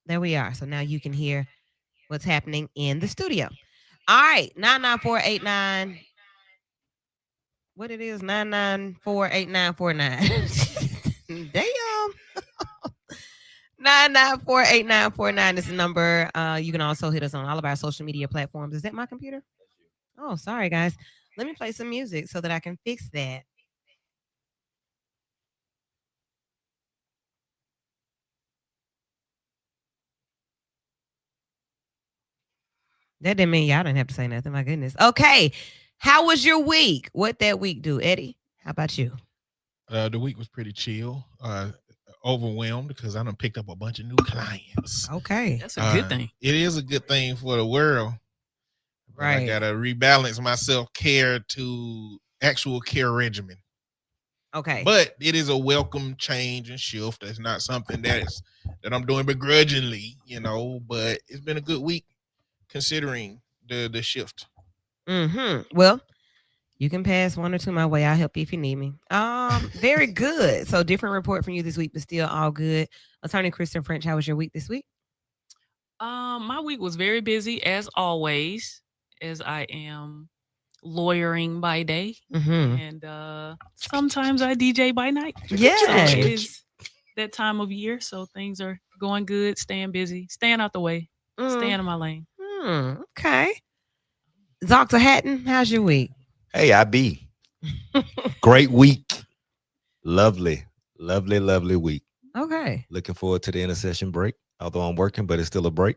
There we are. So now you can hear what's happening in the studio. All right, 99489. What it is, 9948949. Damn. 9948949 is the number. You can also hit us on all of our social media platforms. Is that my computer? Oh, sorry, guys. Let me play some music so that I can fix that. That didn't mean y'all didn't have to say nothing. My goodness. Okay. How was your week? What that week do, Eddie? How about you? The week was pretty chill. Overwhelmed because I done picked up a bunch of new clients. Okay. That's a good thing. It is a good thing for the world. But I Right. gotta rebalance my self-care to actual care regimen. Okay. But it is a welcome change and shift. It's not something that I'm doing begrudgingly, but it's been a good week considering the shift. Well, you can pass one or two my way. I'll help you if you need me. Very good. So different report from you this week, but still all good. Attorney Kristen French, how was your week this week? My week was very busy as always, as I am lawyering by day, and sometimes I DJ by night. Yeah. So it is that time of year, so things are going good, staying busy, staying out the way, staying in my lane. Okay. Dr. Hatton, how's your week? Hey, I be. Great week. Lovely, lovely, lovely week. Okay. Looking forward to the intercession break. Although I'm working, but it's still a break.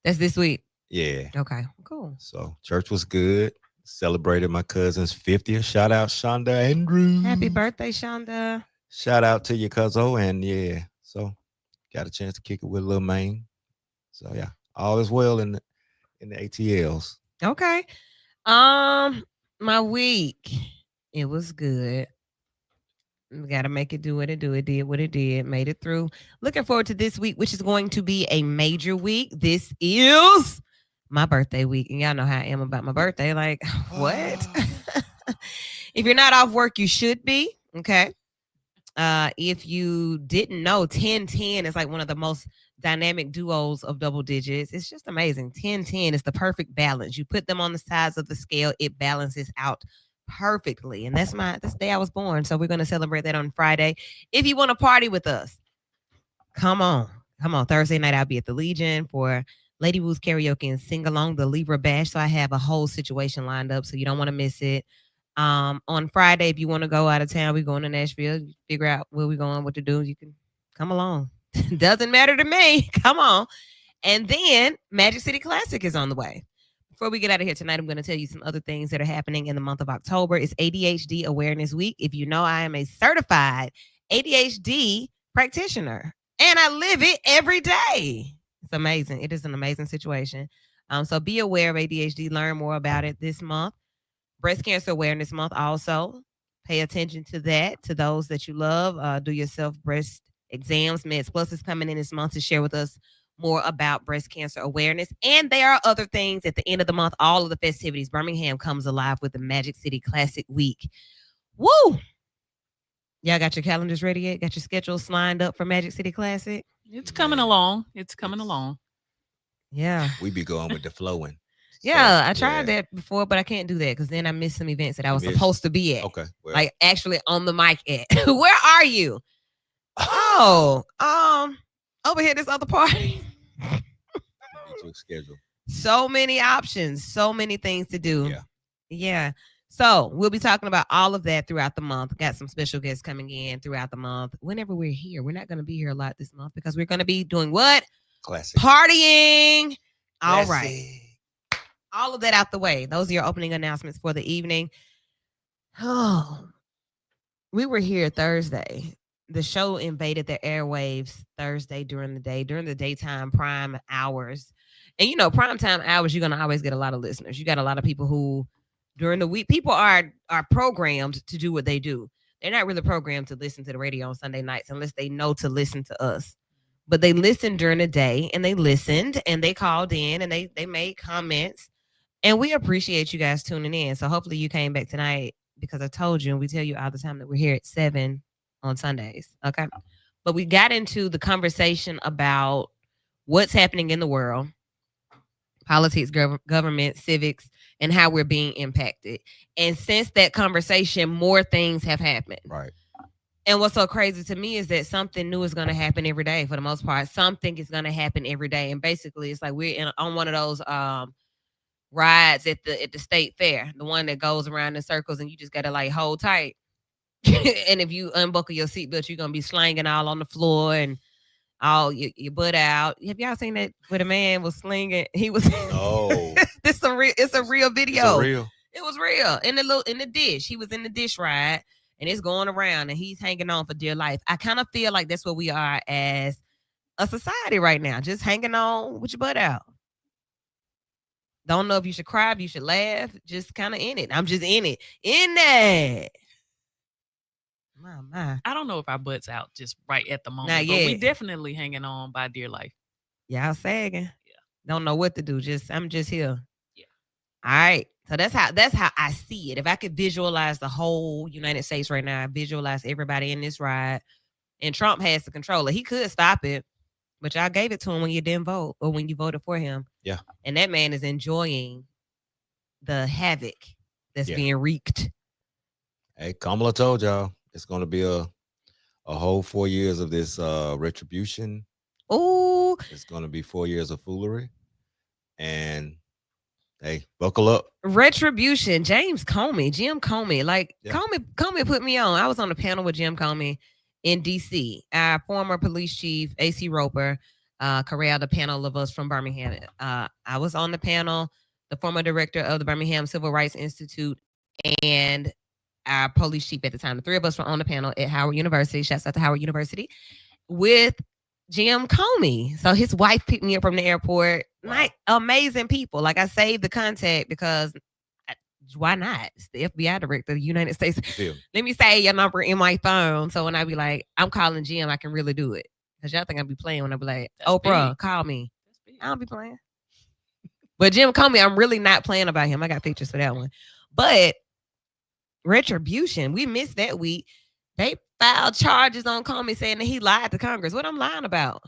That's this week. Yeah. Okay. Cool. So church was good. Celebrated my cousin's 50th. Shout out Shonda Andrews. Happy birthday, Shonda. Shout out to your cousin. And yeah, so got a chance to kick it with Lil Maine. So yeah, all is well in the ATLs. Okay. My week, it was good. We got to make it do what it do. It did what it did. Made it through. Looking forward to this week, which is going to be a major week. This is my birthday week. And y'all know how I am about my birthday. Like, what? If you're not off work, you should be. Okay. If you didn't know, 1010 is like one of the most dynamic duos of double digits. It's just amazing. 1010 is the perfect balance. You put them on the sides of the scale, it balances out perfectly. And that's the day I was born. So we're going to celebrate that on Friday. If you want to party with us, come on. Thursday night, I'll be at the Legion for Lady Woo's karaoke and sing along the Libra Bash. So I have a whole situation lined up, so you don't want to miss it. On Friday, if you want to go out of town, we're going to Nashville. Figure out where we're going, what to do. You can come along. Doesn't matter to me. Come on. And then Magic City Classic is on the way. Before we get out of here tonight, I'm going to tell you some other things that are happening in the month of October. It's ADHD Awareness Week. If you know, I am a certified ADHD practitioner, and I live it every day. It's amazing. It is an amazing situation. So be aware of ADHD. Learn more about it this month. Breast Cancer Awareness Month also. Pay attention to that, to those that you love. Do yourself breast exams. Meds Plus is coming in this month to share with us more about breast cancer awareness. And there are other things at the end of the month, all of the festivities. Birmingham comes alive with the Magic City Classic Week. Woo! Y'all got your calendars ready yet? Got your schedules lined up for Magic City Classic? It's coming along. Yeah. We be going with the flowing. Yeah, I tried that before, but I can't do that because then I missed some events that I was supposed to be at. Okay. Well. Like actually on the mic at. Where are you? Over here, this other party. Schedule. So many options, so many things to do. Yeah. So we'll be talking about all of that throughout the month. Got some special guests coming in throughout the month. Whenever we're here, we're not going to be here a lot this month because we're going to be doing what? Classic. Partying. All Classic. right. All of that out the way. Those are your opening announcements for the evening. Oh, we were here Thursday. The show invaded the airwaves Thursday during the daytime prime hours. And prime time hours, you're going to always get a lot of listeners. You got a lot of people who during the week, people are programmed to do what they do. They're not really programmed to listen to the radio on Sunday nights unless they know to listen to us. But they listened during the day, and they listened, and they called in, and they made comments. And we appreciate you guys tuning in. So hopefully you came back tonight because I told you, and we tell you all the time that we're here at 7 on Sundays. Okay. But we got into the conversation about what's happening in the world, politics, government, civics, and how we're being impacted. And since that conversation, more things have happened. Right. And what's so crazy to me is that something new is going to happen every day. For the most part, something is going to happen every day. And basically, it's like we're on one of those rides at the state fair, the one that goes around in circles, and you just got to like hold tight. And if you unbuckle your seatbelt, you're gonna be slanging all on the floor and all your butt out. Have y'all seen that where the man was slinging? He was. No. It's a real It's video. a real. It was real in the dish. He was in the dish ride, and it's going around, and he's hanging on for dear life. I kind of feel like that's what we are as a society right now, just hanging on with your butt out. Don't know if you should cry, if you should laugh, just kind of in it. I'm just in it, in that. My. I don't know if our butts out just right at the moment, Not but yet. we definitely hanging on by dear life. Y'all sagging. Yeah. Don't know what to do. I'm just here. Yeah. All right. So that's how I see it. If I could visualize the whole United States right now, I visualize everybody in this ride. And Trump has the controller. He could stop it, but y'all gave it to him when you didn't vote or when you voted for him. Yeah. And that man is enjoying the havoc that's being wreaked. Hey, Kamala told y'all it's going to be a whole 4 years of this retribution. Ooh. It's going to be 4 years of foolery. And hey, buckle up. Retribution. Jim Comey. Like, Comey put me on. I was on a panel with Jim Comey in D.C. Our former police chief, A.C. Roper, corralled a panel of us from Birmingham. I was on the panel, the former director of the Birmingham Civil Rights Institute, and our police chief at the time. The three of us were on the panel at Howard University. Shouts out to Howard University with Jim Comey. So his wife picked me up from the airport. Wow. Like, amazing people. Like, I saved the contact because why not? It's the FBI director of the United States. Yeah. Let me say your number in my phone. So when I be like, I'm calling Jim, I can really do it. Because y'all think I be playing when I be like, That's Oprah, big. call me. I don't be playing. But Jim Comey, I'm really not playing about him. I got pictures for that one. But retribution, we missed that week. They filed charges on Comey saying that he lied to Congress. What I'm lying about?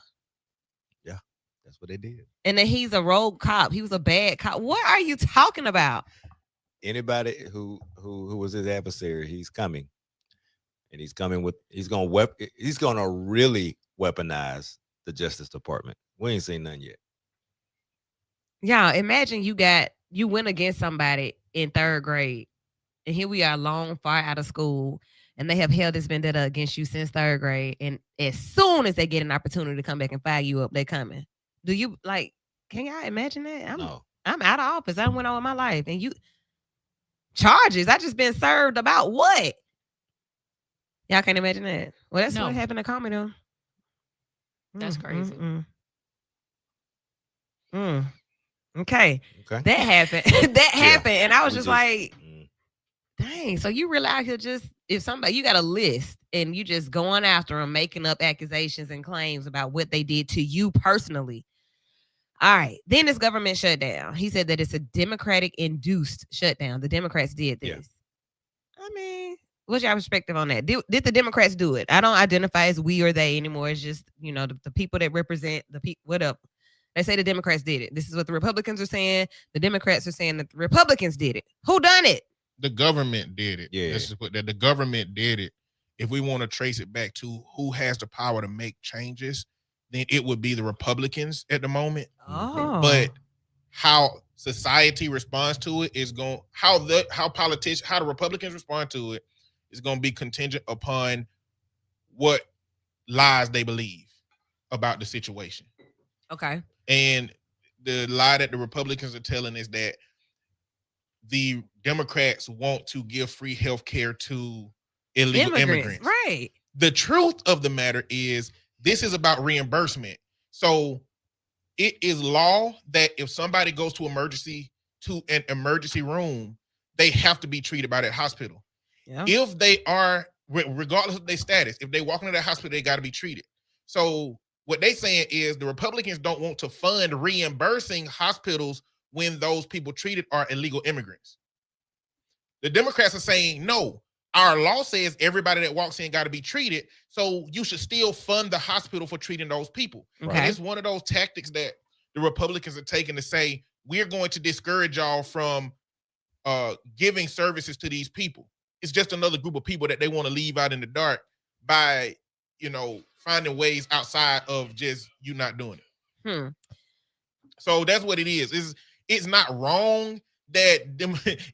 Yeah, that's what they did. And that he's a rogue cop. He was a bad cop. What are you talking about? Anybody who was his adversary, he's coming. And he's gonna really weaponize the Justice Department. We ain't seen none yet. Yeah, imagine you went against somebody in third grade. And here we are, long, far out of school, and they have held this vendetta against you since third grade. And as soon as they get an opportunity to come back and fire you up, they coming. Do you can y'all imagine that? No. I'm out of office. I went on with my life. And you charges. I just been served about what? Y'all can't imagine that. Well, that's what happened to Comey though. That's crazy. Okay. That happened. That happened. And I was just like, dang, so you really out here just, if somebody, you got a list and you just going after them, making up accusations and claims about what they did to you personally. All right. Then this government shutdown. He said that it's a Democratic induced shutdown. The Democrats did this. Yeah. I mean, what's your perspective on that? Did the Democrats do it? I don't identify as we or they anymore. It's just, the people that represent the people. What up? They say the Democrats did it. This is what the Republicans are saying. The Democrats are saying that the Republicans did it. Who done it? The government did it. Yeah. Let's just put that. The government did it. If we want to trace it back to who has the power to make changes, then it would be the Republicans at the moment. Oh. But how society responds to it is how the Republicans respond to it is going to be contingent upon what lies they believe about the situation. Okay. And the lie that the Republicans are telling is that the Democrats want to give free health care to illegal immigrants. Right. The truth of the matter is this is about reimbursement. So it is law that if somebody goes to an emergency room, they have to be treated by that hospital. Yeah. If they are, regardless of their status, if they walk into that hospital, they got to be treated. So what they saying is the Republicans don't want to fund reimbursing hospitals when those people treated are illegal immigrants. The Democrats are saying, no, our law says everybody that walks in got to be treated. So you should still fund the hospital for treating those people. Okay. And it's one of those tactics that the Republicans are taking to say, we're going to discourage y'all from giving services to these people. It's just another group of people that they want to leave out in the dark by, finding ways outside of just you not doing it. So that's what it is. It's not wrong that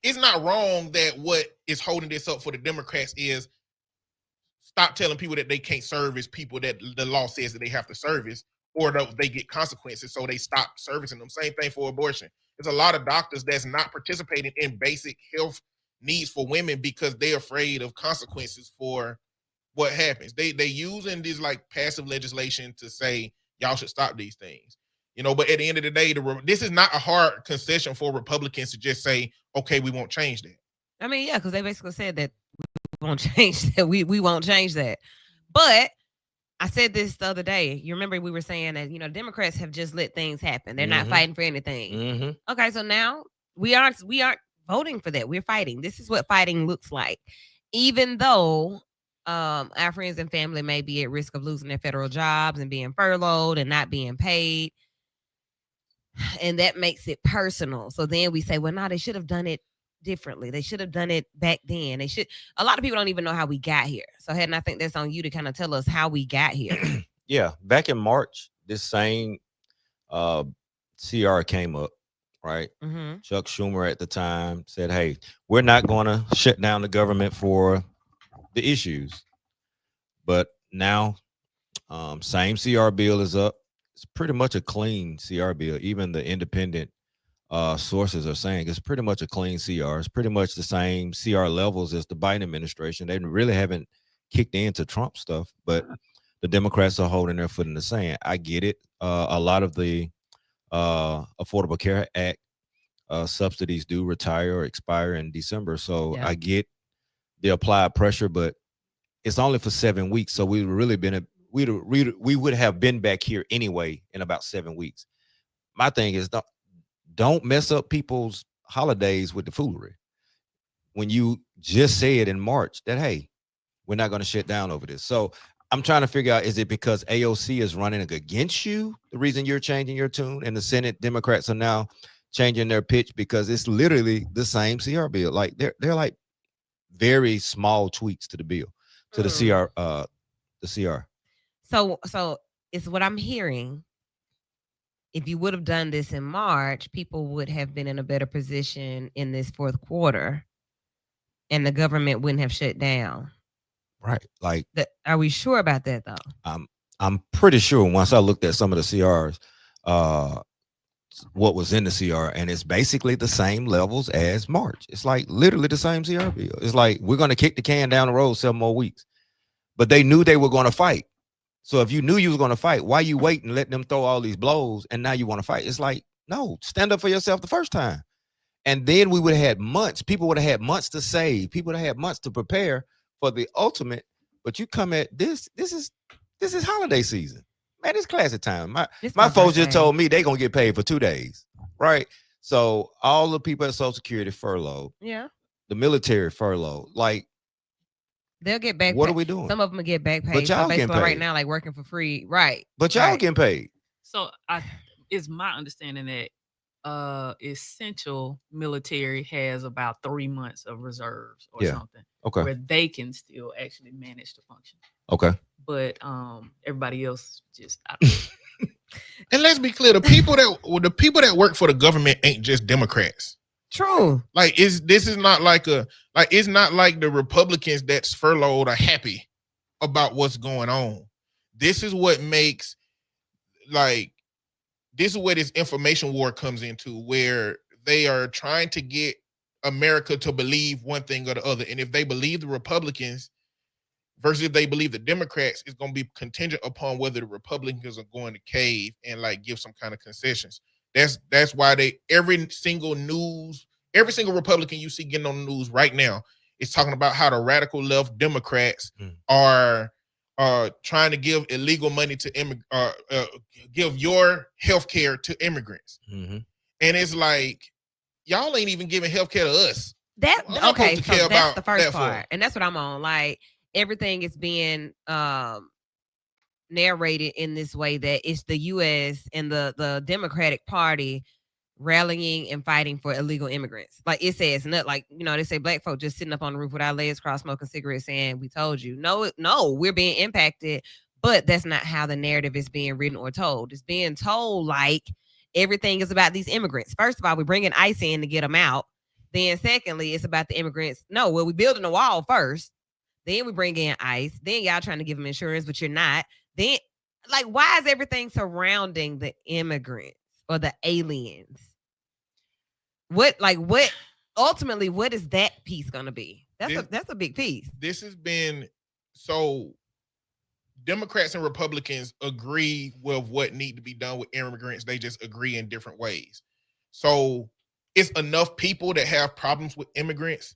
it's not wrong that what is holding this up for the Democrats is stop telling people that they can't service people that the law says that they have to service, or they get consequences, so they stop servicing them. Same thing for abortion. There's a lot of doctors that's not participating in basic health needs for women because they're afraid of consequences for what happens. They using this like passive legislation to say y'all should stop these things. But at the end of the day, this is not a hard concession for Republicans to just say, okay, we won't change that. I mean, yeah, because they basically said that we won't change that. We won't change that. But I said this the other day. You remember we were saying that, Democrats have just let things happen. They're not fighting for anything. Okay, so now we aren't voting for that. We're fighting. This is what fighting looks like. Even though our friends and family may be at risk of losing their federal jobs and being furloughed and not being paid. And that makes it personal. So then we say, well, no, they should have done it differently. They should have done it back then. A lot of people don't even know how we got here. So Hayden, I think that's on you to kind of tell us how we got here. Yeah. Back in March, this same CR came up, right? Chuck Schumer at the time said, hey, we're not going to shut down the government for the issues. But now, same CR bill is up. It's pretty much a clean CR bill. Even the independent sources are saying it's pretty much a clean CR. It's pretty much the same CR levels as the Biden administration. They really haven't kicked into Trump stuff, but the Democrats are holding their foot in the sand. I get it. A lot of the Affordable Care Act subsidies do retire or expire in December. So I get the applied pressure, but it's only for 7 weeks. So we would have been back here anyway in about 7 weeks. My thing is don't mess up people's holidays with the foolery. When you just said in March that, hey, we're not going to shut down over this. So I'm trying to figure out, is it because AOC is running against you, the reason you're changing your tune, and the Senate Democrats are now changing their pitch because it's literally the same CR bill. Like they're like very small tweaks to the bill, to the CR. So it's what I'm hearing. If you would have done this in March, people would have been in a better position in this fourth quarter, and the government wouldn't have shut down. Right. Like, are we sure about that though? I'm pretty sure once I looked at some of the CRs, what was in the CR, and it's basically the same levels as March. It's like literally the same CR bill. It's like, we're going to kick the can down the road 7 more weeks. But they knew they were going to fight. So if you knew you was going to fight, why you wait and let them throw all these blows and now you want to fight? It's like, no, stand up for yourself the first time. And then we would have had months. People would have had months to save. People would have had months to prepare for the ultimate. But you come at this is holiday season. Man, it's classic time. My folks just told me they going to get paid for 2 days, right? So all the people at Social Security furloughed. Yeah. The military furloughed. Like, they'll get back. What are we doing? Some of them will get back paid. But y'all getting paid right now, like working for free, right? But y'all getting paid. So it's my understanding that essential military has about 3 months of reserves or something. Okay. Where they can still actually manage to function. Okay. But everybody else just And let's be clear, the people that work for the government ain't just Democrats. True. Like this is not like it's not like the Republicans that's furloughed are happy about what's going on. This is what makes this is where this information war comes into, where they are trying to get America to believe one thing or the other. And if they believe the Republicans versus if they believe the Democrats, it's going to be contingent upon whether the Republicans are going to cave and give some kind of concessions. That's why every single Republican you see getting on the news right now is talking about how the radical left Democrats are trying to give illegal money to give your health care to immigrants. And it's like, y'all ain't even giving health care to us. That I'm not okay, supposed to so care that's about the first that for. part, and that's what I'm on. Like everything is being narrated in this way that it's the U.S. and the Democratic Party rallying and fighting for illegal immigrants. Like it says, not like they say black folk just sitting up on the roof with our legs crossed, smoking cigarettes, saying we told you. No, we're being impacted, but that's not how the narrative is being written or told. It's being told like everything is about these immigrants. First of all, we're bringing ICE in to get them out. Then, secondly, it's about the immigrants. No, well, we're building a wall first. Then we bring in ICE. Then y'all trying to give them insurance, but you're not. Then, like, why is everything surrounding the immigrants or the aliens? What ultimately, what is that piece going to be? That's a big piece. This has been so. Democrats and Republicans agree with what need to be done with immigrants. They just agree in different ways. So it's enough people that have problems with immigrants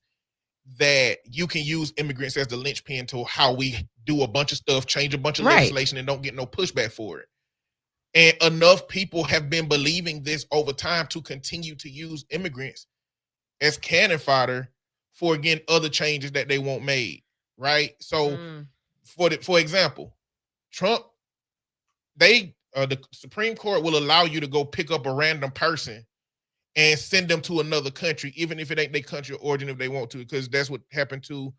that you can use immigrants as the linchpin to how we do a bunch of stuff, change a bunch of legislation, and don't get no pushback for it. And enough people have been believing this over time to continue to use immigrants as cannon fodder for, again, other changes that they want made, right? So for example, Trump, the Supreme Court will allow you to go pick up a random person and send them to another country, even if it ain't their country of origin, if they want to, because that's what happened to,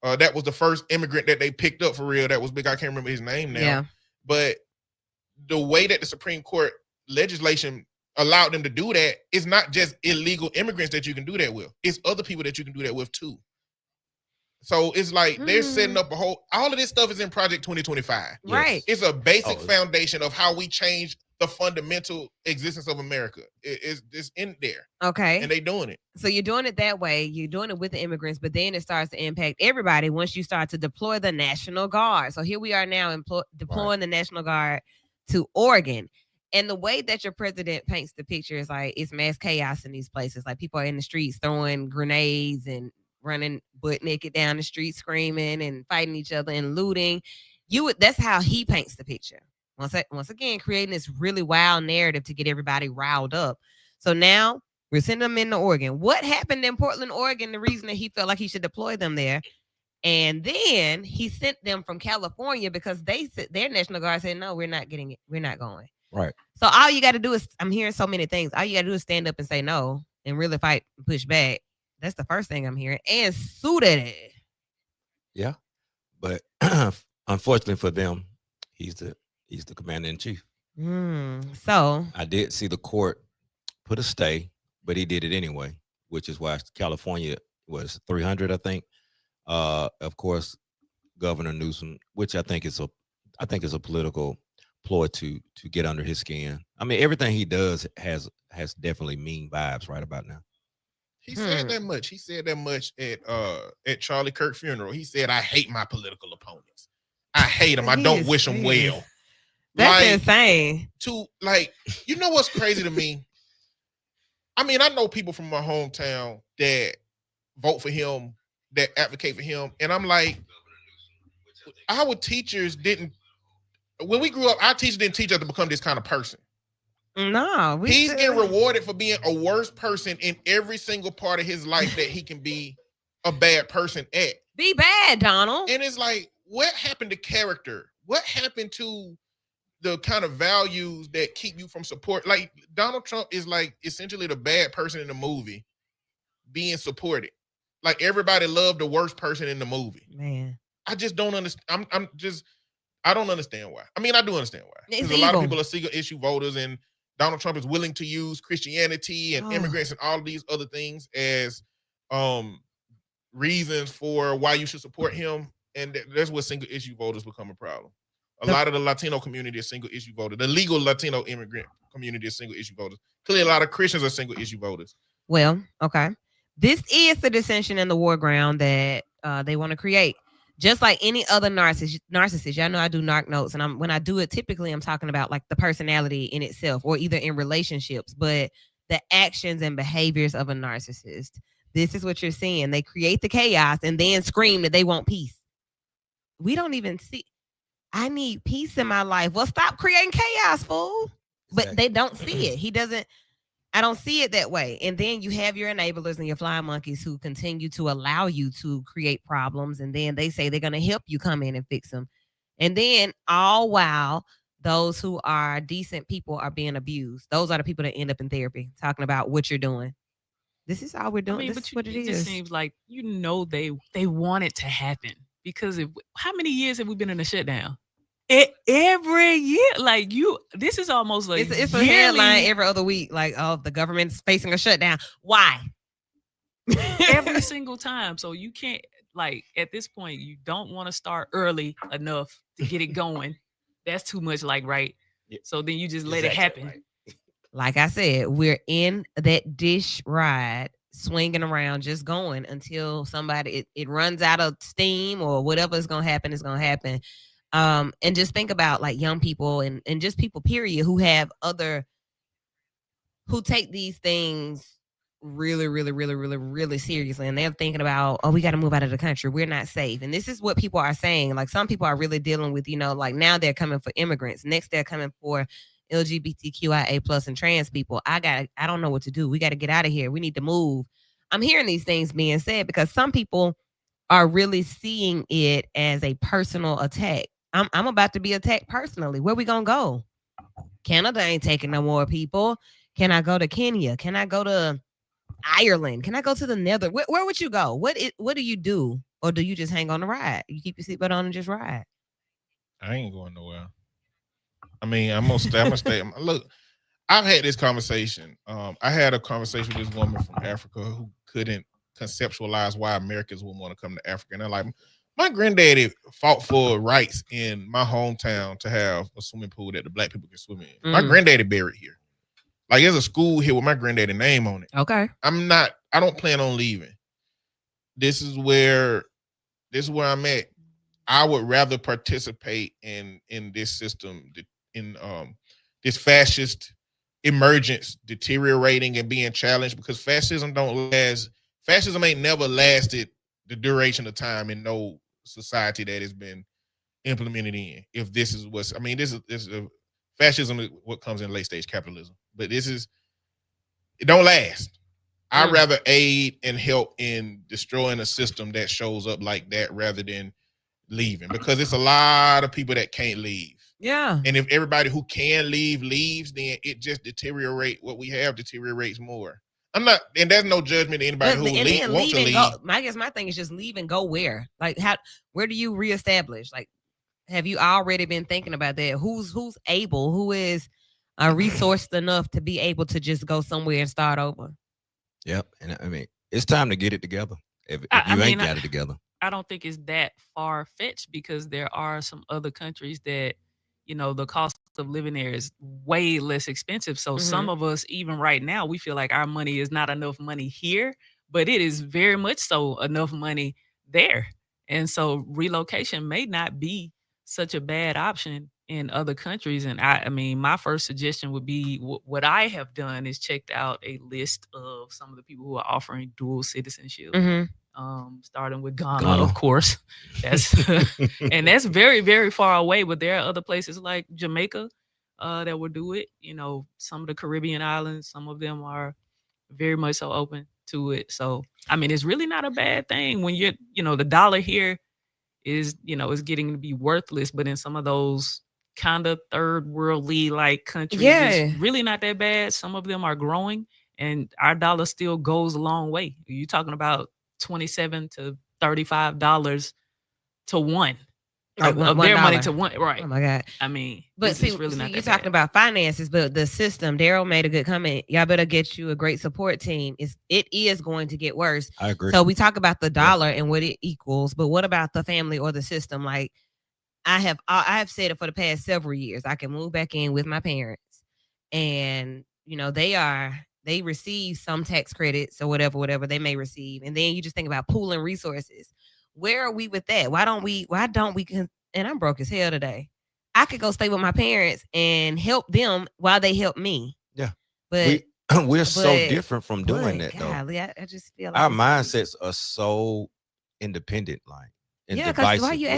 that was the first immigrant that they picked up for real. That was big. I can't remember his name now. Yeah. But the way that the Supreme Court legislation allowed them to do that, it's not just illegal immigrants that you can do that with. It's other people that you can do that with too. So it's like they're setting up all of this stuff is in Project 2025. Right. It's a basic foundation of how we change the fundamental existence of America. It's in there. Okay. And they doing it. So you're doing it that way. You're doing it with the immigrants, but then it starts to impact everybody once you start to deploy the National Guard. So here we are now deploying the National Guard to Oregon. And the way that your president paints the picture is like it's mass chaos in these places. Like people are in the streets throwing grenades and running butt naked down the street, screaming and fighting each other and looting. That's how he paints the picture. Once again, creating this really wild narrative to get everybody riled up. So now we're sending them into Oregon. What happened in Portland, Oregon? The reason that he felt like he should deploy them there. And then he sent them from California because their National Guard said, no, we're not getting it. We're not going. Right. So all you got to do is, I'm hearing so many things. All you got to do is stand up and say no and really fight and push back. That's the first thing I'm hearing. And suit at it. Yeah. But unfortunately for them, he's the commander in chief. So I did see the court put a stay, but he did it anyway, which is why California was 300, I think. Of course, Governor Newsom, which I think is a political ploy to get under his skin. I mean, everything he does has definitely mean vibes right about now. He said that much. He said that much at Charlie Kirk's funeral. He said, I hate my political opponents. I hate them. I don't wish them well. That's insane. You know what's crazy to me? I mean, I know people from my hometown that vote for him, that advocate for him. And I'm like, our teachers when we grew up, our teachers didn't teach us to become this kind of person. No. He's getting rewarded for being a worse person in every single part of his life that he can be a bad person at. Be bad, Donald. And it's like, what happened to character? What happened to the kind of values that keep you from support? Like, Donald Trump is like essentially the bad person in the movie being supported. Like, everybody loved the worst person in the movie. Man. I just don't understand. I don't understand why. I mean, I do understand why. Because a lot of people are single issue voters, and Donald Trump is willing to use Christianity and immigrants and all these other things as reasons for why you should support him. And that's what single issue voters become a problem. A lot of the Latino community is single issue voters. The legal Latino immigrant community is single issue voters. Clearly, a lot of Christians are single issue voters. Well, okay. This is the dissension in the war ground that they want to create. Just like any other narcissist, y'all know I do narc notes, and when I do it, typically I'm talking about like the personality in itself, or either in relationships, but the actions and behaviors of a narcissist. This is what you're seeing. They create the chaos and then scream that they want peace. We don't even see. I need peace in my life. Well, stop creating chaos, fool. But they don't see it. He doesn't. I don't see it that way. And then you have your enablers and your flying monkeys who continue to allow you to create problems. And then they say they're going to help you come in and fix them. And then all while those who are decent people are being abused. Those are the people that end up in therapy talking about what you're doing. This is all we're doing. I mean, this but is what it is. just seems like they want it to happen because how many years have we been in a shutdown? Every year, like this is almost like it's a headline every other week. Like, oh, the government's facing a shutdown. Why? Every single time. So you can't at this point, you don't want to start early enough to get it going. That's too much, right? Yeah. So then you just let it happen. Right. Like I said, we're in that dish ride, swinging around, just going until somebody it runs out of steam or whatever is gonna happen is gonna happen. And just think about like young people and just people, period, who take these things really, really, really, really, really seriously. And they're thinking about, oh, we got to move out of the country. We're not safe. And this is what people are saying. Like some people are really dealing with, like now they're coming for immigrants. Next, they're coming for LGBTQIA plus and trans people. I don't know what to do. We got to get out of here. We need to move. I'm hearing these things being said because some people are really seeing it as a personal attack. I'm about to be attacked personally. Where we gonna go? Canada ain't taking no more people. Can I go to Kenya? Can I go to Ireland? Can I go to the Netherlands? Where would you go? What do you do? Or do you just hang on the ride? You keep your seatbelt on and just ride? I ain't going nowhere. I mean, I'm gonna stay. Look, I've had this conversation. I had a conversation with this woman from Africa who couldn't conceptualize why Americans wouldn't want to come to Africa. And they're like, my granddaddy fought for rights in my hometown to have a swimming pool that the black people can swim in. My granddaddy buried here. Like there's a school here with my granddaddy name on it. Okay. I don't plan on leaving. This is where I'm at. I would rather participate in this system, in this fascist emergence deteriorating and being challenged, because fascism don't last. Fascism ain't never lasted the duration of time in no society that has been implemented in. If this is fascism is what comes in late stage capitalism, but it don't last. I'd rather aid and help in destroying a system that shows up like that rather than leaving, because it's a lot of people that can't leave. Yeah. And if everybody who can leave leaves, then it just deteriorates more. And there's no judgment to anybody who wants to leave. I guess my thing is just leave and go where? Like where do you reestablish? Like, have you already been thinking about that? Who's able, who is resourced enough to be able to just go somewhere and start over? Yep. And I mean, it's time to get it together. If you ain't got it together. I don't think it's that far-fetched, because there are some other countries that, the cost of living there is way less expensive. So some of us, even right now, we feel like our money is not enough money here, but it is very much so enough money there. And so relocation may not be such a bad option in other countries. And I mean, my first suggestion would be what I have done is checked out a list of some of the people who are offering dual citizenship. Starting with Ghana, of course. And that's very, very far away. But there are other places like Jamaica that will do it. Some of the Caribbean islands, some of them are very much so open to it. So, I mean, it's really not a bad thing when the dollar here is, is getting to be worthless. But in some of those kind of third worldly like countries, it's really not that bad. Some of them are growing, and our dollar still goes a long way. You're talking about $27 to $35 to one. Of their money to one, right? Oh my God! I mean, but see, really not you're talking about finances, but the system. Daryl made a good comment. Y'all better get you a great support team. It is going to get worse. I agree. So we talk about the dollar and what it equals, but what about the family or the system? Like I have said it for the past several years. I can move back in with my parents, and they receive some tax credits or whatever they may receive, and then you just think about pooling resources. Where are we with that? Why don't we? And I'm broke as hell today. I could go stay with my parents and help them while they help me. Yeah, but we're so different from doing that, golly, though. I just feel like our mindsets are so independent, like because why are you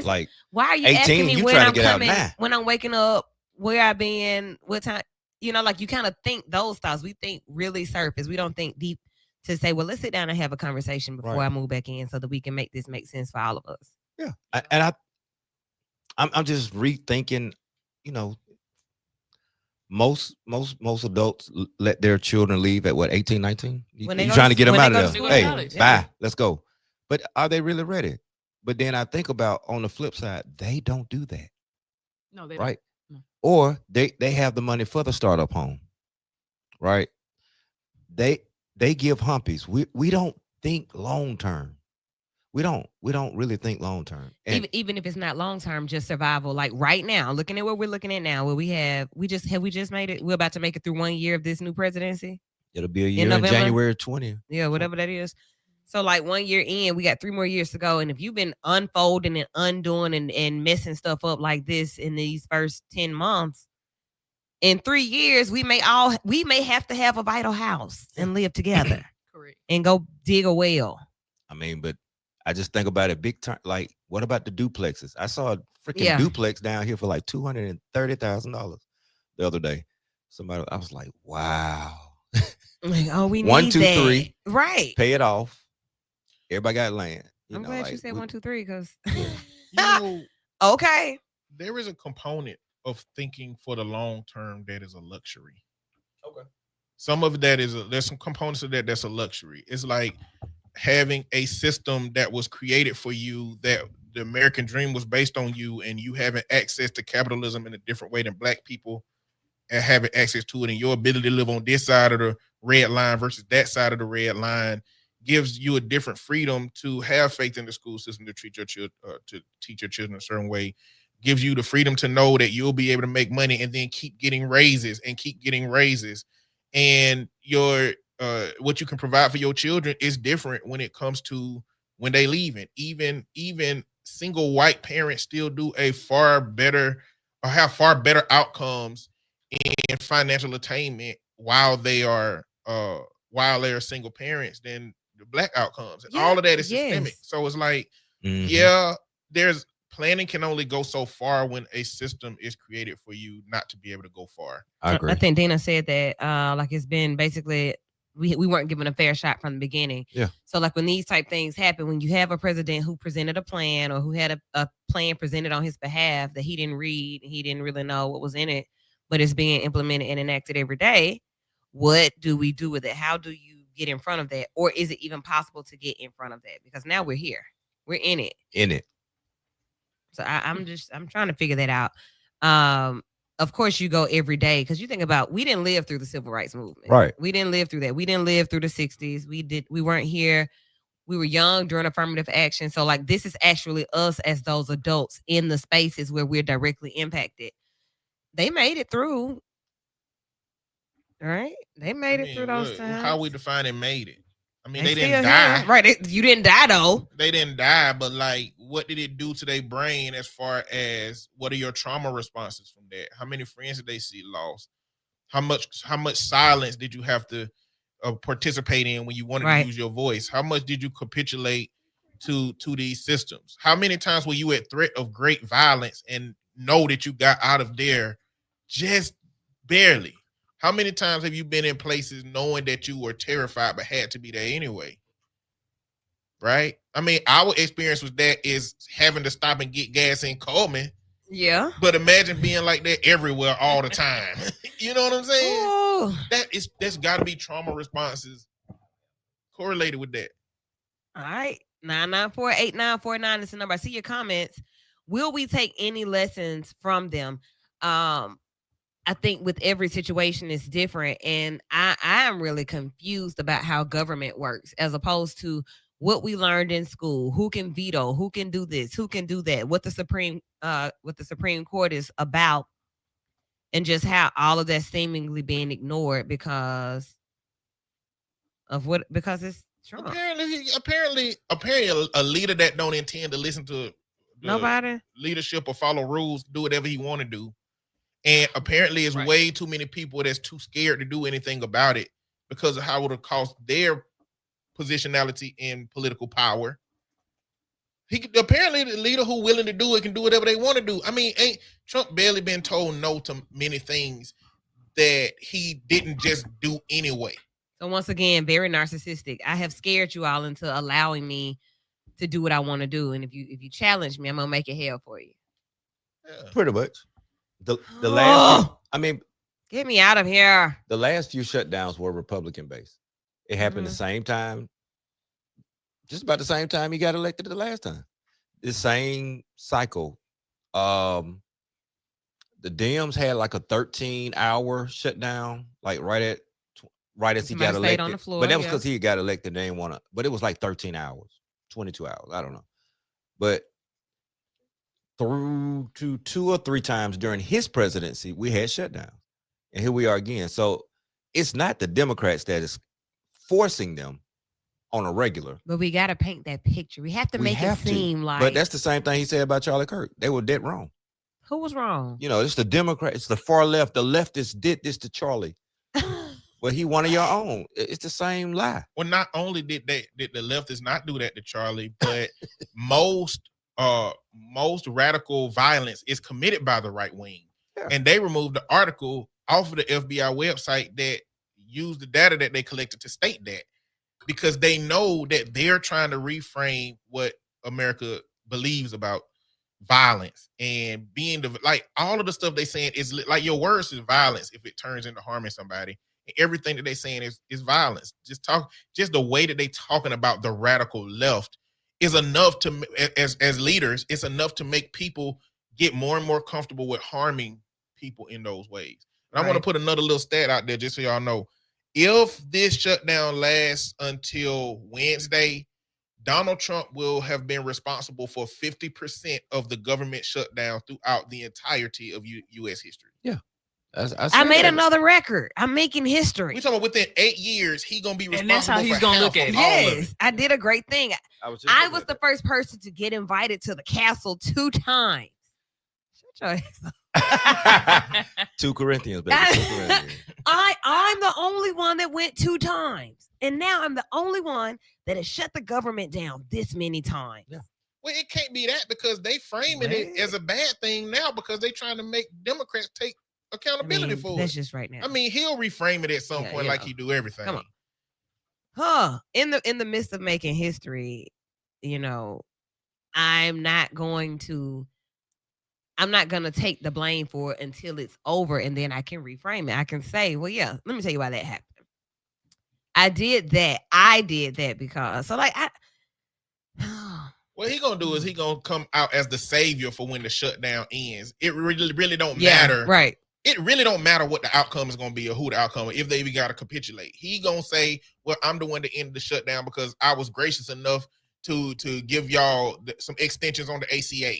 asking me 18, when I'm coming, when I'm waking up, where I been, what time? like you kind of think those thoughts. We think really surface. We don't think deep to say, well, let's sit down and have a conversation before I move back in so that we can make this make sense for all of us. Yeah. I'm just rethinking, you know, most adults let their children leave at what, 18, 19? You trying to get them out of there. Hey, bye, let's go. But are they really ready? But then I think about on the flip side, they don't do that. No, they right? don't. No. Or they have the money for the startup home, right? They give humpies. We don't think long term. We don't really think long term. Even if it's not long term, just survival. Like right now, looking at what we're looking at now, where we just made it. We're about to make it through 1 year of this new presidency. It'll be a year in January 20th. Yeah, whatever that is. So like 1 year in, we got 3 more years to go. And if you've been unfolding and undoing and messing stuff up like this in these first 10 months, in 3 years, we may have to have a vital house and live together. Correct. And go dig a well. I mean, but I just think about it big time. Like, what about the duplexes? I saw a freaking duplex down here for like $230,000 the other day. I was like, wow. Like, oh, we need 1, 2, 3. Right. Pay it off. Everybody got land. I'm glad you said 1, 2, 3 because okay. There is a component of thinking for the long term that is a luxury. Okay. Some of that there's some components of that's a luxury. It's like having a system that was created for you, that the American dream was based on you, and you having access to capitalism in a different way than Black people and having access to it, and your ability to live on this side of the red line versus that side of the red line gives you a different freedom to have faith in the school system, to treat your children, to teach your children a certain way, gives you the freedom to know that you'll be able to make money and then keep getting raises. And your what you can provide for your children is different when it comes to when they leave it. Even single white parents still do have far better outcomes in financial attainment while they are single parents than the Black outcomes. And all of that is systemic. So it's like, there's planning can only go so far when a system is created for you not to be able to go far. I agree. I think Dina said that like it's been basically we weren't given a fair shot from the beginning. Yeah. So like when these type things happen, when you have a president who presented a plan or who had a plan presented on his behalf that he didn't read, he didn't really know what was in it, but it's being implemented and enacted every day, what do we do with it? How do you get in front of that? Or is it even possible to get in front of that? Because now we're here. We're in it. So I'm trying to figure that out. Of course, you go every day because you think about we didn't live through the civil rights movement. Right. We didn't live through that. We didn't live through the 60s. We weren't here. We were young during affirmative action. So like this is actually us as those adults in the spaces where we're directly impacted. They made it through. All right. They made it through those times. How we define it made it? I mean, they didn't die. Right. You didn't die, though. They didn't die, but like, what did it do to their brain as far as what are your trauma responses from that? How many friends did they see lost? How much silence did you have to participate in when you wanted to use your voice? How much did you capitulate to these systems? How many times were you at threat of great violence and know that you got out of there just barely? How many times have you been in places knowing that you were terrified but had to be there anyway? Right? I mean, our experience with that is having to stop and get gas in Coleman. Yeah. But imagine being like that everywhere all the time. You know what I'm saying? Ooh. That's got to be trauma responses correlated with that. All right. 994-8949 is the number. I see your comments. Will we take any lessons from them? I think with every situation it's different. And I am really confused about how government works as opposed to what we learned in school. Who can veto? Who can do this? Who can do that? What the Supreme Court is about, and just how all of that seemingly being ignored because it's Trump. Apparently a leader that don't intend to listen to nobody leadership or follow rules, do whatever he want to do. And apparently it's way too many people that's too scared to do anything about it because of how it would cost their positionality in political power. Apparently the leader who willing to do it can do whatever they want to do. I mean, ain't Trump barely been told no to many things that he didn't just do anyway. So once again, very narcissistic. I have scared you all into allowing me to do what I want to do, and if you challenge me, I'm gonna make it hell for you. Yeah. Pretty much. The last few, I mean, get me out of here. The last few shutdowns were Republican based. It happened the same time, just about the same time he got elected the last time. The same cycle. The Dems had like a 13-hour shutdown, like right as he got elected. On the floor, but that was because he got elected. They didn't want to. But it was like 13 hours, 22 hours. I don't know. But through to 2 or 3 times during his presidency, we had shutdowns. And here we are again. So it's not the Democrats that is forcing them on a regular. But we got to paint that picture. We have to make it seem like. But that's the same thing he said about Charlie Kirk. They were dead wrong. Who was wrong? You know, it's the Democrats, it's the far left. The leftists did this to Charlie. But he one of your own. It's the same lie. Well, not only did the leftists not do that to Charlie, but most radical violence is committed by the right wing. Yeah. And they removed the article off of the FBI website that used the data that they collected to state that, because they know that they're trying to reframe what America believes about violence and being like all of the stuff they saying is like your words is violence if it turns into harming somebody. And everything that they saying is violence. Just the way that they talking about the radical left is enough to, as leaders, it's enough to make people get more and more comfortable with harming people in those ways. And I want to put another little stat out there just so y'all know. If this shutdown lasts until Wednesday, Donald Trump will have been responsible for 50% of the government shutdown throughout the entirety of U.S. history. Yeah. I made another record. I'm making history. We're talking about within 8 years, he's going to be responsible. And that's how he's going to look at it. Yes, I did a great thing. I was the first person to get invited to the castle 2 times. Shut your ass up. 2 Corinthians, baby. 2 Corinthians. I'm the only one that went 2 times. And now I'm the only one that has shut the government down this many times. Yeah. Well, it can't be that because they framing it as a bad thing now because they're trying to make Democrats take accountability for it. That's just right now. I mean, he'll reframe it at some point like he do everything. Come on. In the midst of making history, you know, I'm not going to take the blame for it until it's over, and then I can reframe it. I can say, well, yeah, let me tell you why that happened. I did that because what he gonna do is he gonna come out as the savior for when the shutdown ends. It really don't matter. Right. It really don't matter what the outcome is gonna be or who the outcome is, if they even gotta capitulate. He gonna say, well, I'm the one to end the shutdown because I was gracious enough to give y'all some extensions on the ACA.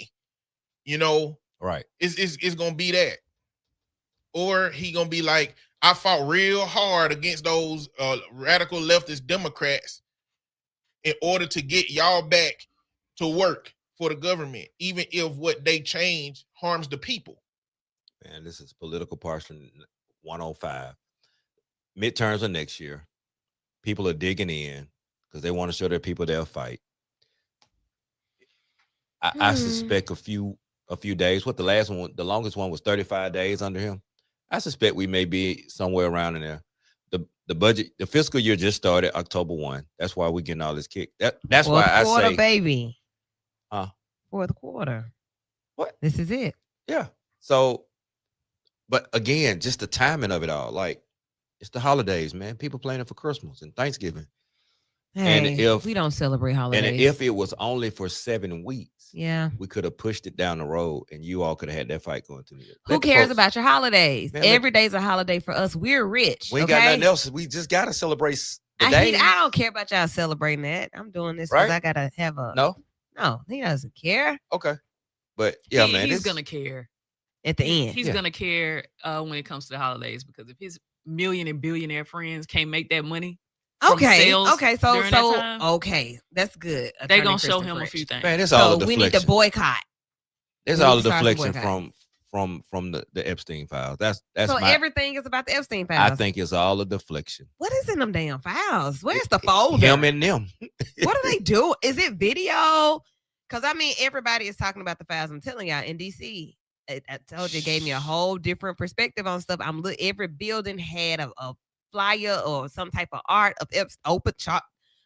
You know? Right. It's gonna be that. Or he gonna be like, I fought real hard against those radical leftist Democrats in order to get y'all back to work for the government, even if what they change harms the people. Man, this is Political Partisan 105. Midterms are next year. People are digging in because they want to show their people they'll fight. I suspect a few days. What the longest one was 35 days under him. I suspect we may be somewhere around in there. The budget, the fiscal year just started October 1. That's why we're getting all this kick. That's why I say, baby. Fourth quarter. What? This is it. Yeah. So, but again, just the timing of it all. Like, it's the holidays, man. People planning for Christmas and Thanksgiving. Hey, and if we don't celebrate holidays, and if it was only for 7 weeks, we could have pushed it down the road, and you all could have had that fight going through the year. Who cares about your holidays? Man, every day's a holiday for us. We're rich. We ain't got nothing else. We just gotta celebrate the day. I don't care about y'all celebrating that. I'm doing this because I gotta have a no. He doesn't care. Okay, but yeah, man, he's gonna care at the end. He's gonna care when it comes to the holidays because if his million and billionaire friends can't make that money. Okay, that's good. They're gonna show him a few things. Man, it's all a deflection. We need to boycott. It's all a deflection from the Epstein files. That's so everything is about the Epstein files. I think it's all a deflection. What is in them damn files? Where's the folder? Him and them. What do they do? Is it video? Because I mean, everybody is talking about the files. I'm telling y'all, in DC, I told you, it gave me a whole different perspective on stuff. Every building had a flyer or some type of art of open chart,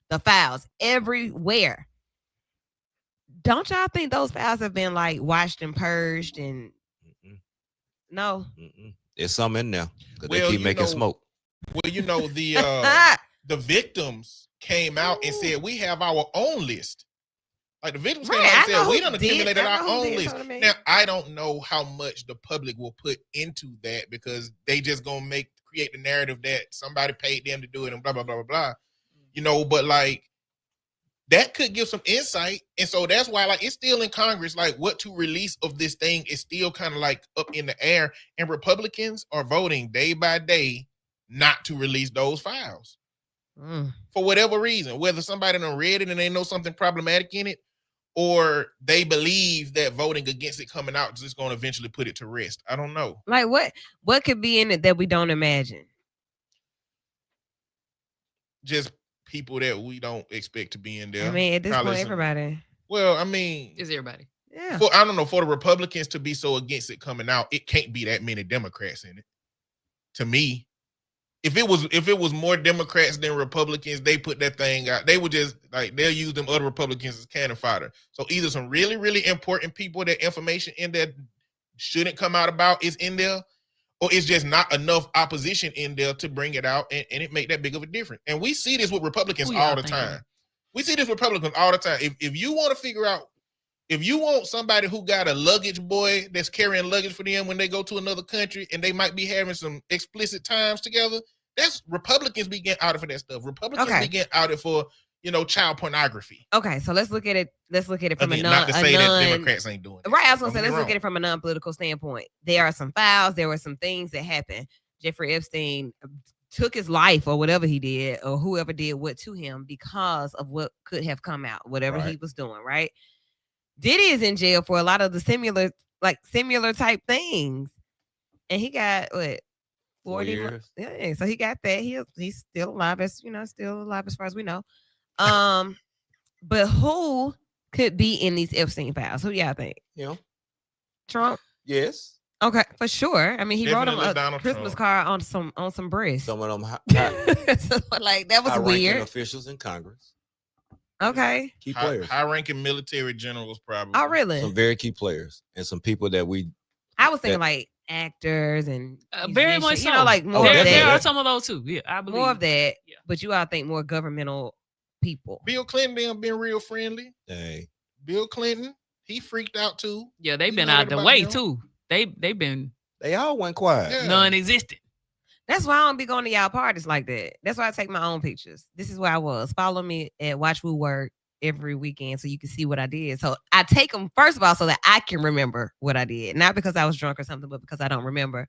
the files everywhere. Don't y'all think those files have been like washed and purged and Mm-mm. no? Mm-mm. There's some in there because they Well, keep you making know, smoke. Well, the victims came out and said we have our own list. Like the victims came out and said we done accumulated our own list. Now I don't know how much the public will put into that because they just gonna create the narrative that somebody paid them to do it and blah blah blah blah blah. But like that could give some insight, and so that's why like it's still in Congress. Like what to release of this thing is still kind of like up in the air, and Republicans are voting day by day not to release those files for whatever reason. Whether somebody done read it and they know something problematic in it, or they believe that voting against it coming out is just going to eventually put it to rest. I don't know. Like what could be in it that we don't imagine? Just people that we don't expect to be in there. I mean, at this point, everybody. Well, I mean, is everybody? Yeah. I don't know. For the Republicans to be so against it coming out, it can't be that many Democrats in it. To me, if it was more Democrats than Republicans, they put that thing out. They would just like they'll use them other Republicans as cannon fodder. So either some really, really important people that information in there shouldn't come out about is in there, or it's just not enough opposition in there to bring it out and it make that big of a difference. And we see this with Republicans all the time. We see this with Republicans all the time. If you want to figure out, if you want somebody who got a luggage boy that's carrying luggage for them when they go to another country and they might be having some explicit times together, that's Republicans be getting out for that stuff. Republicans be getting out for child pornography. Okay, so let's look at it. Let's look at it from not to say that Democrats ain't doing it. Right, I was gonna say let's look at it from a non-political standpoint. There are some files. There were some things that happened. Jeffrey Epstein took his life or whatever he did or whoever did what to him because of what could have come out, whatever he was doing. Right. Diddy is in jail for a lot of the similar type things, and he got what 4 years. Yeah, so he got that. He's still alive as far as we know. But who could be in these Epstein files? Who y'all think? Yeah, Trump. Yes. Okay, for sure. I mean, he Definitely wrote him a Christmas card on some breasts. Some of them so, like that was weird. Officials in Congress. Okay. Key players. High-ranking military generals, probably. Oh, really? Some very key players and some people that I was thinking like actors and very much so. Like more of that. There are some of those too. Yeah, I believe more of that. Yeah. But you all think more governmental people. Bill Clinton been real friendly. Hey. Bill Clinton, he freaked out too. Yeah, they've been out the way too. They all went quiet. Non-existent. That's why I don't be going to y'all parties like that. That's why I take my own pictures. This is where I was. Follow me at Watch Woo Work every weekend so you can see what I did. So I take them first of all so that I can remember what I did. Not because I was drunk or something, but because I don't remember.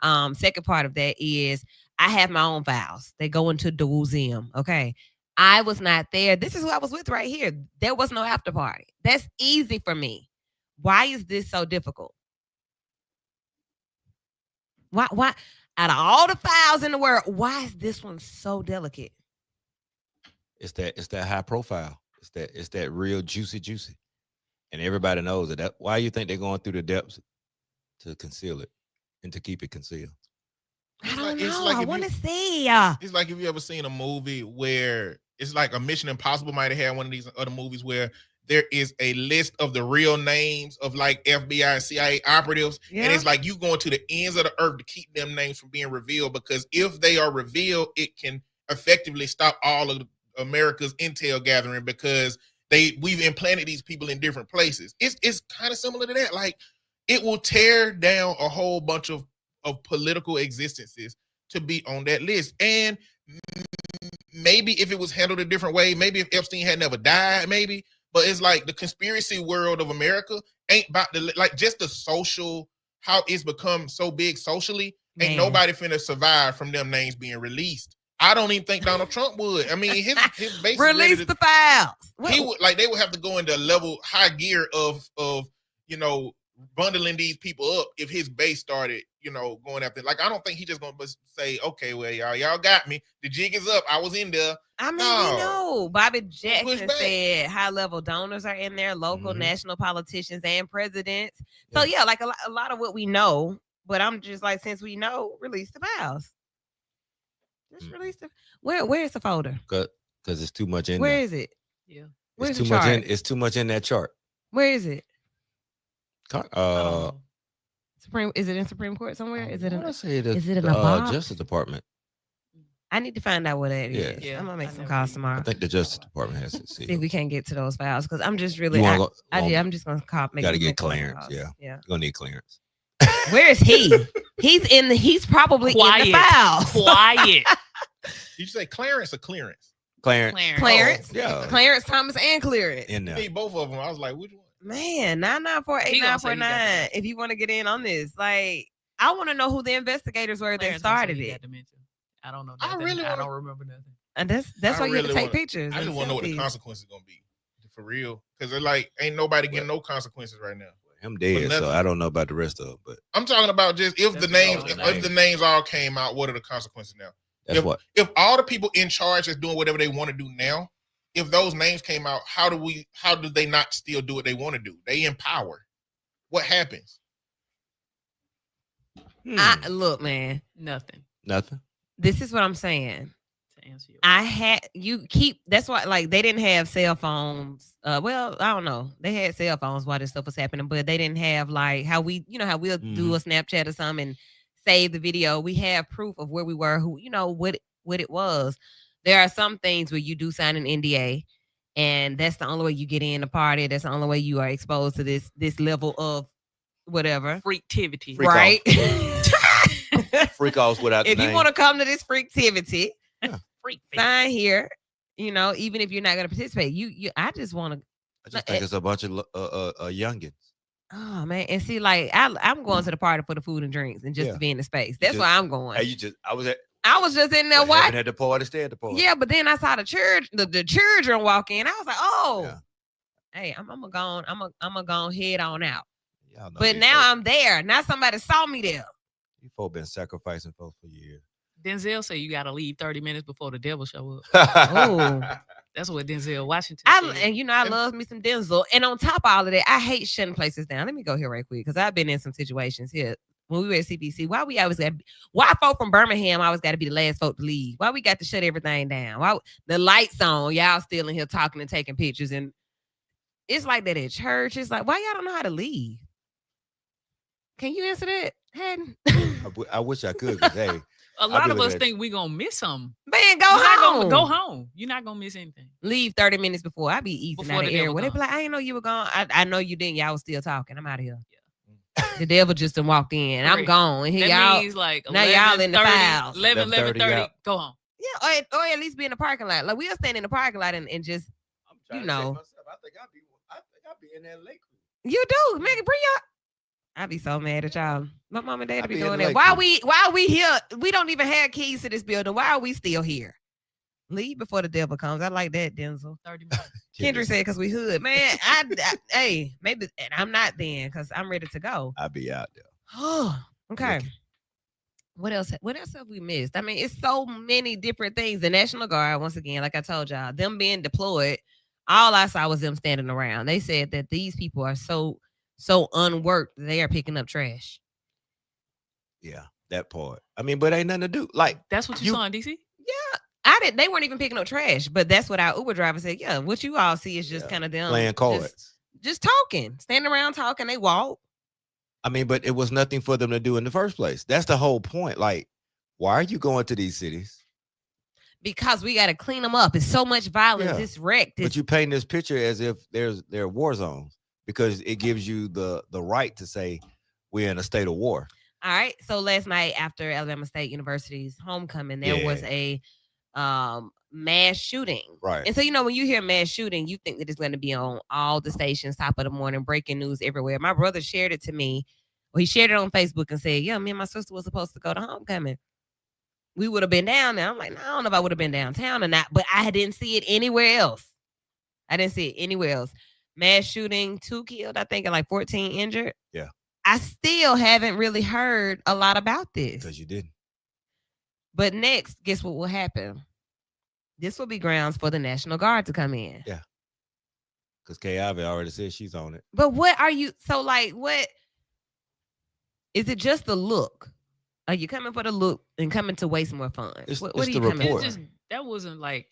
Second part of that is I have my own files. They go into the museum. Okay. I was not there. This is who I was with right here. There was no after party. That's easy for me. Why is this so difficult? Why? Out of all the files in the world, why is this one so delicate? It's that high profile. It's that real juicy. And everybody knows it. Why you think they're going through the depths to conceal it and to keep it concealed? I don't know. Like I want to see. It's like if you ever seen a movie where it's like a Mission Impossible might have had one of these other movies where there is a list of the real names of like FBI and CIA operatives. Yeah. And it's like you going to the ends of the earth to keep them names from being revealed, because if they are revealed, it can effectively stop all of America's intel gathering, because we've implanted these people in different places. It's kind of similar to that. Like it will tear down a whole bunch of political existences to be on that list. And maybe if it was handled a different way, maybe if Epstein had never died, maybe. But it's like the conspiracy world of America ain't about like just the social, how it's become so big socially. Ain't nobody finna survive from them names being released. I don't even think Donald Trump would. I mean, his base release the files. He would they would have to go into high gear of bundling these people up if his base started, going after. Like, I don't think he just gonna say, okay, well, y'all got me. The jig is up. I was in there. I mean, No. we know Bobby Push Jackson back. said high-level donors are in there, local, Mhm. national politicians, and presidents. So yeah, like a lot of what we know. But I'm just like, since we know, release the files. Just release the. Where's the folder? Because it's too much in Where there. is it? Yeah. Where's It's the too chart? much in. It's too much in that chart. Where is it? Oh. Supreme? Is it in Supreme Court somewhere? Is it in? I say is it in a box? Justice Department? I need to find out what that is. Yeah. I'm gonna make I some never calls even- tomorrow. I think the Justice Department has it. See if we can't get to those files because I'm just really. You wanna I'm just gonna call. gotta get make phone clearance, calls. yeah. Yeah. You're gonna need clearance. Where is he? He's probably in the files. Quiet. Did you say Clarence or Clearance? Clarence. Clarence. Yeah. Clarence Thomas and Clearance. In You there. need both of them. I was like, which one? Man, He gonna say he got 994-8949. If you want to get in on this, like, I want to know who the investigators were that Clarence gonna say started he it. got dementia. I don't know. I Nothing. really I wanna- don't remember nothing. And that's I why you have to really take wanna- pictures. I just and want to know what the selfies. consequences gonna be for real, because they're like, ain't nobody getting no consequences right now. I'm dead, nothing. so I don't know about the rest of them, but I'm talking about just if That's the names, what if the names all came out, what are the consequences now? that's If- what. If all the people in charge is doing whatever they want to do now, if those names came out, how do they not still do what they want to do? They in power. What happens? Look, man, Nothing Nothing. this is what I'm saying. to answer your. That's why, like, they didn't have cell phones. Well, I don't know. They had cell phones while this stuff was happening, but they didn't have like how we'll do a Snapchat or something and save the video. We have proof of where we were, what it was. There are some things where you do sign an NDA, and that's the only way you get in the party. That's the only way you are exposed to this level of whatever. Freaktivity. Freak Right? Freak offs without the If you name. want to come to this freaktivity, Freak. sign here. Even if you're not going to participate, I just want to. I just think it's a bunch of youngins. Oh man, and see, like I'm going to the party for the food and drinks and just Yeah. to be in the space. That's just- why I'm going. Hey, I was just in there at watching. at the party, stay at the party. Yeah, but then I saw the children walk in. I was like, oh, Yeah. hey, I'm gonna go on. I'm gonna go head on out. Y'all know But these now folks- I'm there. Now somebody saw me there. you folks been sacrificing folks for years. Denzel said you got to leave 30 minutes before the devil show up. Oh. That's what Denzel Washington I said. love me some Denzel. And on top of all of that, I hate shutting places down. Let me go here right quick because I've been in some situations here when we were at CBC. Why folk from Birmingham always got to be the last folk to leave? Why we got to shut everything down? Why the lights on? Y'all still in here talking and taking pictures, and it's like that at church. It's like, why y'all don't know how to leave? Can you answer that, Haddon? I wish I could, because hey, A lot be of us looking at- think we gonna miss something. Man, go You're not home. gonna go home. You're not gonna miss anything. Leave 30 minutes before. I be eating Before out the of air. devil They be gone. like, I didn't know you were gone. I know you didn't. Y'all was still talking. I'm out of here. The devil just done walked in. I'm Correct. gone. And here That y'all. means like now y'all in the 11:30, files. 11:30, 11:30, go home. Yeah, or at least be in the parking lot. Like we'll stand in the parking lot and just I'm trying to check myself. I think I'll be in that lake. you do. Megan, bring your I be so mad at y'all. My mom and dad I be be in doing the that. lake Why we here? We don't even have keys to this building. Why are we still here? Leave before the devil comes. I like that, Denzel. 30 minutes. Kendrick said, "Cause we hood, man." Hey, maybe, and I'm not then, cause I'm ready to go. I'll be out there. Oh, okay. Looking. What else? What else have we missed? I mean, it's so many different things. The National Guard, once again, like I told y'all, them being deployed. All I saw was them standing around. They said that these people are so unworked. They are picking up trash. Yeah, that part. I mean, but ain't nothing to do. Like, That's what you You- saw in DC? They weren't even picking up trash, but that's what our Uber driver said. Yeah, what you all see is just Yeah, kind of them playing cards. just talking, standing around talking. They walk. I mean, but it was nothing for them to do in the first place. That's the whole point. Like, why are you going to these cities? Because we got to clean them up. It's so much violence. Yeah. It's wrecked. But you paint this picture as if there are war zones, because it gives you the right to say we're in a state of war. All right. So last night after Alabama State University's homecoming, there was a mass shooting. Right. And so, when you hear mass shooting, you think that it's going to be on all the stations, top of the morning, breaking news everywhere. My brother shared it to me. Well, he shared it on Facebook and said, yeah, me and my sister was supposed to go to homecoming. We would have been down there. I'm like, no, I don't know if I would have been downtown or not, but I didn't see it anywhere else. Mass shooting, 2 killed, I think, and like 14 injured. Yeah. I still haven't really heard a lot about this. Because you didn't. But next, guess what will happen? This will be grounds for the National Guard to come in. Yeah. Because Kay Ivey already said she's on it. But what are you? So, like, what is it? Just the look? Are you coming for the look and coming to waste more funds? What are you coming report. for? That wasn't like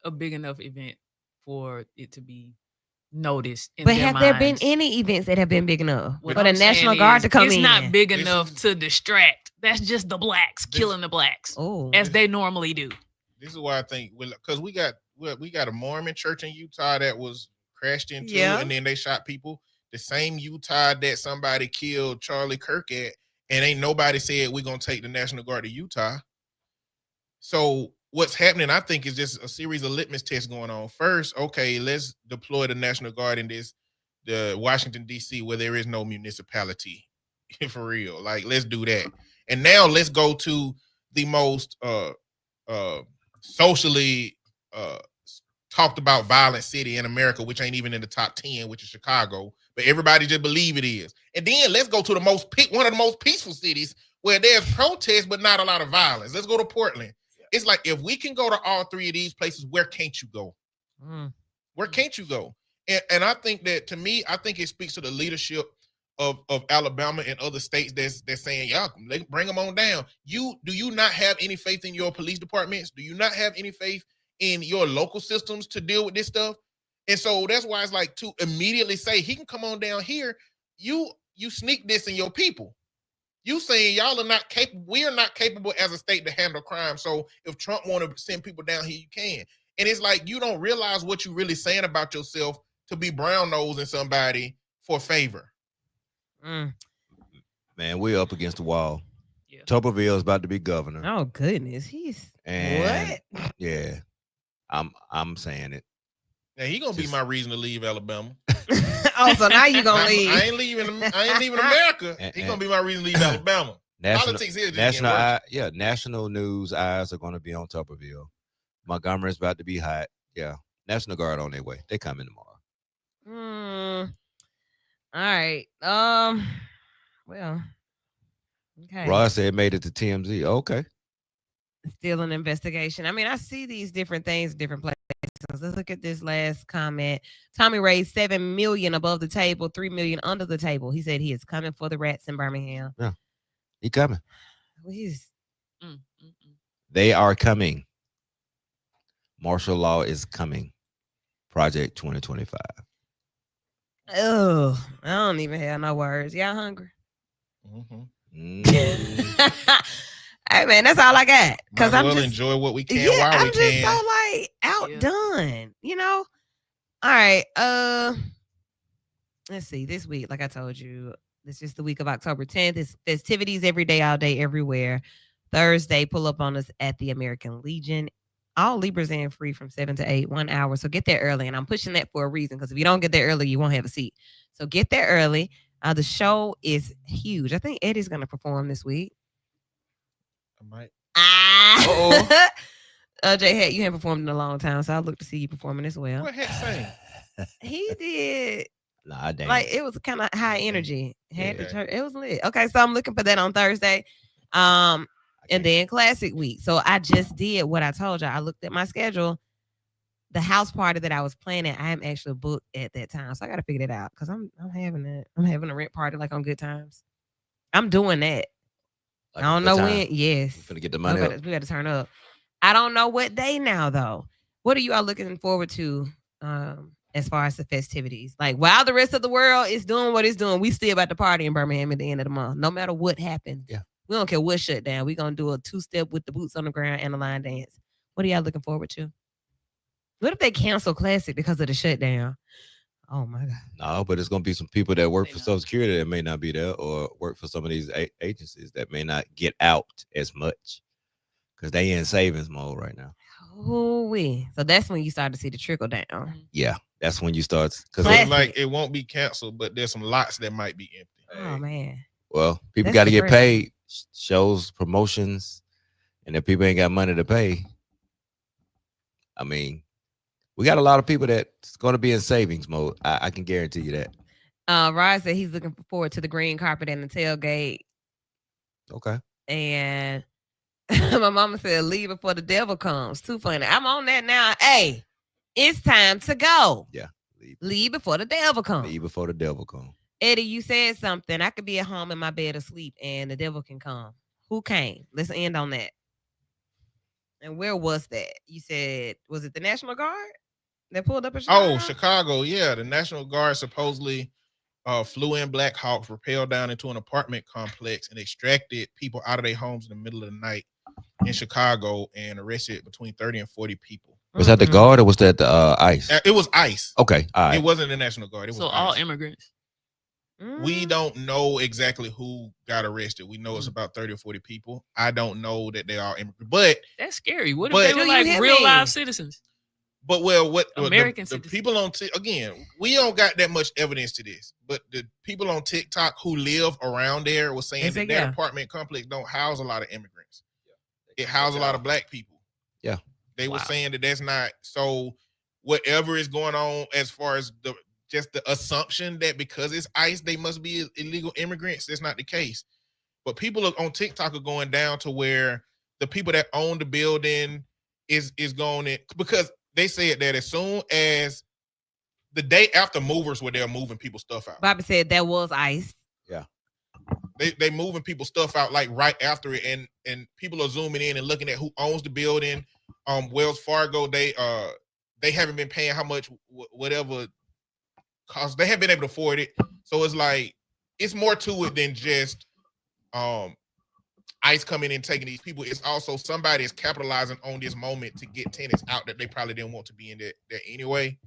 a big enough event for it to be noticed. But have there been any events that have been big enough What for the I'm National saying Guard is, to come it's in? not big enough to distract. That's just the blacks killing the blacks, as they normally do. This is why I think, because we got a Mormon church in Utah that was crashed into, and then they shot people. The same Utah that somebody killed Charlie Kirk at, and ain't nobody said we're gonna take the National Guard to Utah. So what's happening, I think, is just a series of litmus tests going on. First, okay, let's deploy the National Guard in the Washington, D.C., where there is no municipality. For real. Like, let's do that. And now let's go to the most socially talked about violent city in America, which ain't even in the top 10, which is Chicago, but everybody just believe it is. And then let's go to one of the most peaceful cities where there's protests but not a lot of violence. Let's go to Portland. It's like, if we can go to all three of these places, where can't you go? Where can't you go? And I think that, to me, I think it speaks to the leadership of Alabama and other states that's saying, y'all, bring them on down. Do you not have any faith in your police departments? Do you not have any faith in your local systems to deal with this stuff? And so that's why it's like, to immediately say he can come on down here, you sneak this in your people. You saying y'all are not capable, we are not capable as a state to handle crime. So if Trump want to send people down here, you can. And it's like, you don't realize what you're really saying about yourself to be brown-nosing somebody for favor. Man, we're up against the wall. Yeah. Tuberville is about to be governor. Oh goodness, what? Yeah, I'm saying it. Yeah, he gonna be my reason to leave Alabama. Oh, so now you gonna leave? I ain't leaving America. He gonna be my reason to leave Alabama. Politics here just national news eyes are gonna be on Tuberville. Montgomery's about to be hot. Yeah, National Guard on their way. They coming tomorrow. All right. Well. Okay. Ross said made it to TMZ. Okay. Still an investigation. I mean, I see these different things, different places. Let's look at this last comment. Tommy raised $7 million above the table, $3 million under the table. He said he is coming for the rats in Birmingham. Yeah, he coming. Well, They are coming. Martial law is coming. Project 2025. Oh, I don't even have no words. Y'all hungry? Hey man, that's all I got. Because I'm just enjoy what we can while I'm we just can. so like outdone, you know. All right. Let's see. This week, like I told you, this is the week of October 10th. It's festivities every day, all day, everywhere. Thursday, pull up on us at the American Legion. All Libras in free from 7 to 8, 1 hour. So get there early. And I'm pushing that for a reason, because if you don't get there early, you won't have a seat. So get there early. The show is huge. I think Eddie's going to perform this week. I might. J Hat, you haven't performed in a long time, so I look to see you performing as well. What Hat saying? He did. Nah, damn. Like, it was kind of high energy. It was lit. Okay, so I'm looking for that on Thursday. And then Classic Week. So I just did what I told you. I looked at my schedule. The house party that I was planning, I am actually booked at that time. So I got to figure that out, because I'm having it. I'm having a rent party like on Good Times. I'm doing that. Like, I don't know when. Yes. We're gonna get the money up. We got to turn up. I don't know what day now, though. What are you all looking forward to as far as the festivities? Like, while the rest of the world is doing what it's doing, we still about to party in Birmingham at the end of the month, no matter what happens. Yeah. We don't care what shut down. We're going to do a 2-step with the boots on the ground and a line dance. What are y'all looking forward to? What if they cancel Classic because of the shutdown? Oh, my God. No, but it's going to be some people that work for Social Security that may not be there, or work for some of these agencies that may not get out as much, because they in savings mode right now. So that's when you start to see the trickle down. Yeah, that's when you start. Because like, it won't be canceled, but there's some lots that might be empty. Oh, man. Well, people got to get paid. Shows, promotions, and if people ain't got money to pay, I mean, we got a lot of people that's going to be in savings mode. I can guarantee you that. Rod said he's looking forward to the green carpet and the tailgate. Okay. And my mama said, leave before the devil comes. Too funny. I'm on that now. Hey, it's time to go. Yeah. Leave before the devil comes. Leave before the devil comes. Eddie, you said something. I could be at home in my bed asleep and the devil can come. Who came? Let's end on that. And where was that? You said, was it the National Guard that pulled up in Chicago? Oh, Chicago. Yeah. The National Guard supposedly flew in Black Hawks, rappelled down into an apartment complex, and extracted people out of their homes in the middle of the night in Chicago and arrested between 30 and 40 people. Was that the Guard or was that the ICE? It was ICE. Okay. All right. It wasn't the National Guard. It was So ICE. all immigrants. We don't know exactly who got arrested. We know it's about 30 or 40 people. I don't know that they are immigrants. But that's scary. What if they were like real live citizens? But what American the people on again, we don't got that much evidence to this. But the people on TikTok who live around there was saying that their apartment complex don't house a lot of immigrants. It houses a lot of Black people. Yeah. They were saying that that's not so. Whatever is going on as far as just the assumption that because it's ICE, they must be illegal immigrants. That's not the case. But people on TikTok are going down to where the people that own the building is going in, because they said that as soon as the day after movers were there moving people's stuff out. Bobby said that was ICE. Yeah. They moving people's stuff out like right after it, and people are zooming in and looking at who owns the building. Wells Fargo, they haven't been paying how much whatever cost. They haven't been able to afford it. So it's like it's more to it than just ICE coming and taking these people. It's also somebody is capitalizing on this moment to get tenants out that they probably didn't want to be in there anyway.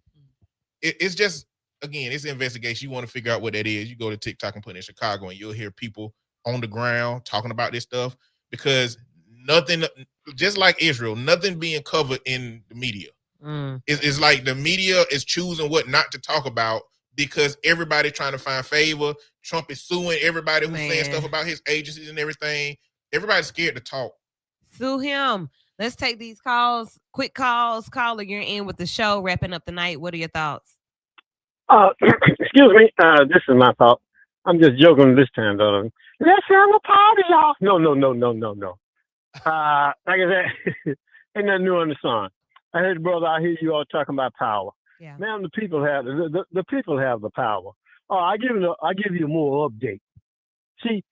It's just, again, it's an investigation. You want to figure out what that is. You go to TikTok and put in Chicago and you'll hear people on the ground talking about this stuff, because nothing, just like Israel, nothing being covered in the media. It's like the media is choosing what not to talk about because everybody's trying to find favor. Trump is suing everybody who's saying stuff about his agencies and everything. Everybody's scared to talk. Sue him. Let's take these calls. Quick calls. Caller, you're in with the show, wrapping up the night. What are your thoughts? Excuse me. This is my thought. I'm just joking this time, though. Let's have a party, y'all. No. Like I said, ain't nothing new on the song. I heard, brother, I hear you all talking about power. Yeah. Man, the people have the people have the power. I give you more update. See,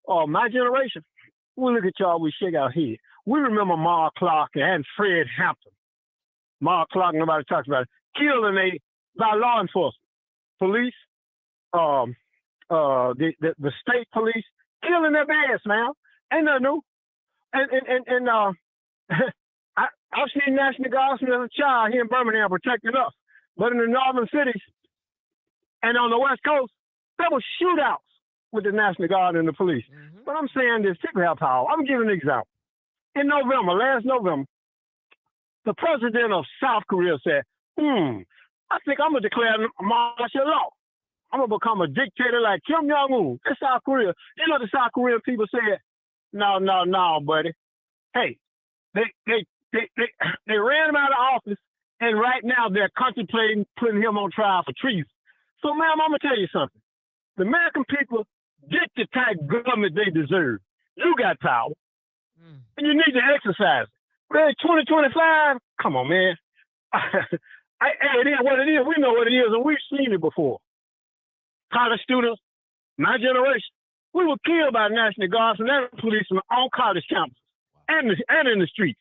my generation, we look at y'all, we shake our head. We remember Mark Clark and Fred Hampton. Mark Clark, nobody talks about it. Killed by law enforcement, police, the state police, killing their ass, man. Ain't nothing new. And I've seen National Guardsmen as a child here in Birmingham protecting us. But in the northern cities and on the West Coast, there were shootouts with the National Guard and the police. Mm-hmm. But I'm saying this, people have power. I'm giving an example. In last November, the president of South Korea said, I think I'm going to declare martial law. I'm going to become a dictator like Kim Jong-un. That's South Korea. You know, the South Korean people said, no, buddy. Hey, they ran him out of office, and right now they're contemplating putting him on trial for treason. So, ma'am, I'm going to tell you something. The American people get the type of government they deserve. You got power, and you need to exercise it. But 2025, come on, man. It is what it is. We know what it is, and we've seen it before. College students, my generation, we were killed by National Guardsmen and policemen on college campuses and in the streets.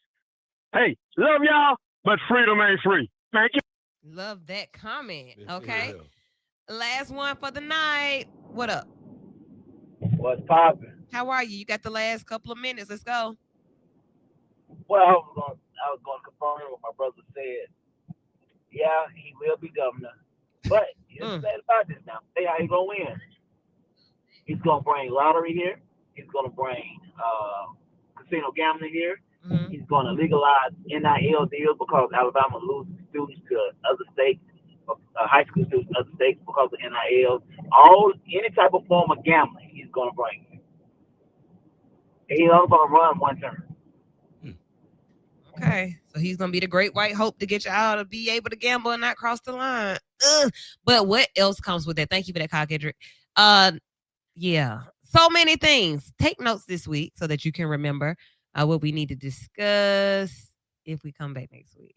Hey, love y'all, but freedom ain't free. Thank you. Love that comment. Okay. Last one for the night. What up? What's poppin'? How are you? You got the last couple of minutes. Let's go. Well, I was going to confirm what my brother said. Yeah, he will be governor. But here's the thing about this now. Say how he's going to win. He's going to bring lottery here. He's going to bring casino gambling here. Mm-hmm. He's going to legalize NIL deals because Alabama loses students to other states, high school students in other states because of NIL. Any type of form of gambling, he's going to bring. He's only going to run one term. Okay, So he's gonna be the great white hope to get y'all to be able to gamble and not cross the line. Ugh. But what else comes with that? Thank you for that call, Kendrick. Yeah, so many things. Take notes this week so that you can remember what we need to discuss if we come back next week.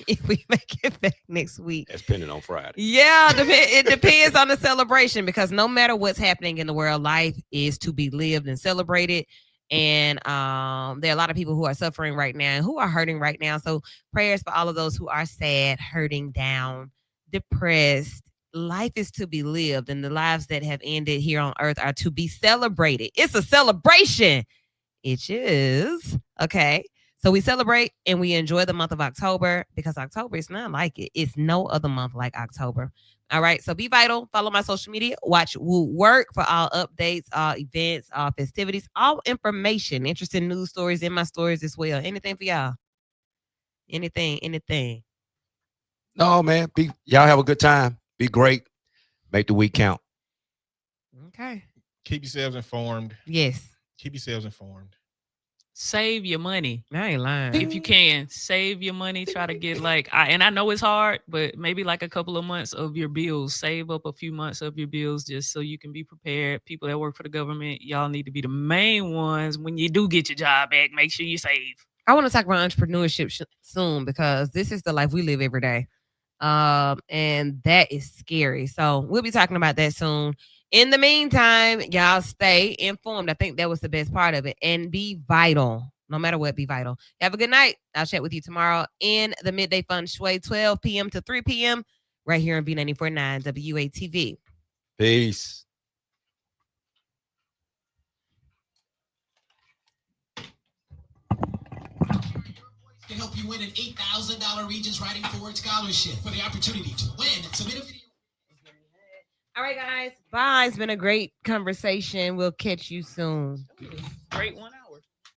If we make it back next week. That's pending on Friday. Yeah, it depends on the celebration, because no matter what's happening in the world, life is to be lived and celebrated. And there are a lot of people who are suffering right now and who are hurting right now. So prayers for all of those who are sad, hurting, down, depressed. Life is to be lived, and the lives that have ended here on earth are to be celebrated. It's a celebration. It is. Okay. So we celebrate and we enjoy the month of October, because October is not like it. It's no other month like October. All right. So be vital. Follow my social media. Watch Woo Work for all updates, all events, all festivities, all information, interesting news stories in my stories as well. Anything for y'all? Anything. No, man. Y'all have a good time. Be great. Make the week count. Okay. Keep yourselves informed. Yes. Keep yourselves informed. Save your money. I ain't lying. If you can, save your money. Try to get and I know it's hard, but maybe like a couple of months of your bills. Save up a few months of your bills just so you can be prepared. People that work for the government, y'all need to be the main ones when you do get your job back. Make sure you save. I want to talk about entrepreneurship soon, because this is the life we live every day. And that is scary. So we'll be talking about that soon. In the meantime, y'all stay informed. I think that was the best part of it. And be vital. No matter what, be vital. Have a good night. I'll chat with you tomorrow in the Midday Fun Shui, 12 p.m. to 3 p.m. right here on B94.9 WATV. Peace. Can help you win an $8,000 Regents Writing Forward Scholarship. For the opportunity to win, submit a video. All right, guys. Bye. It's been a great conversation. We'll catch you soon. Great one.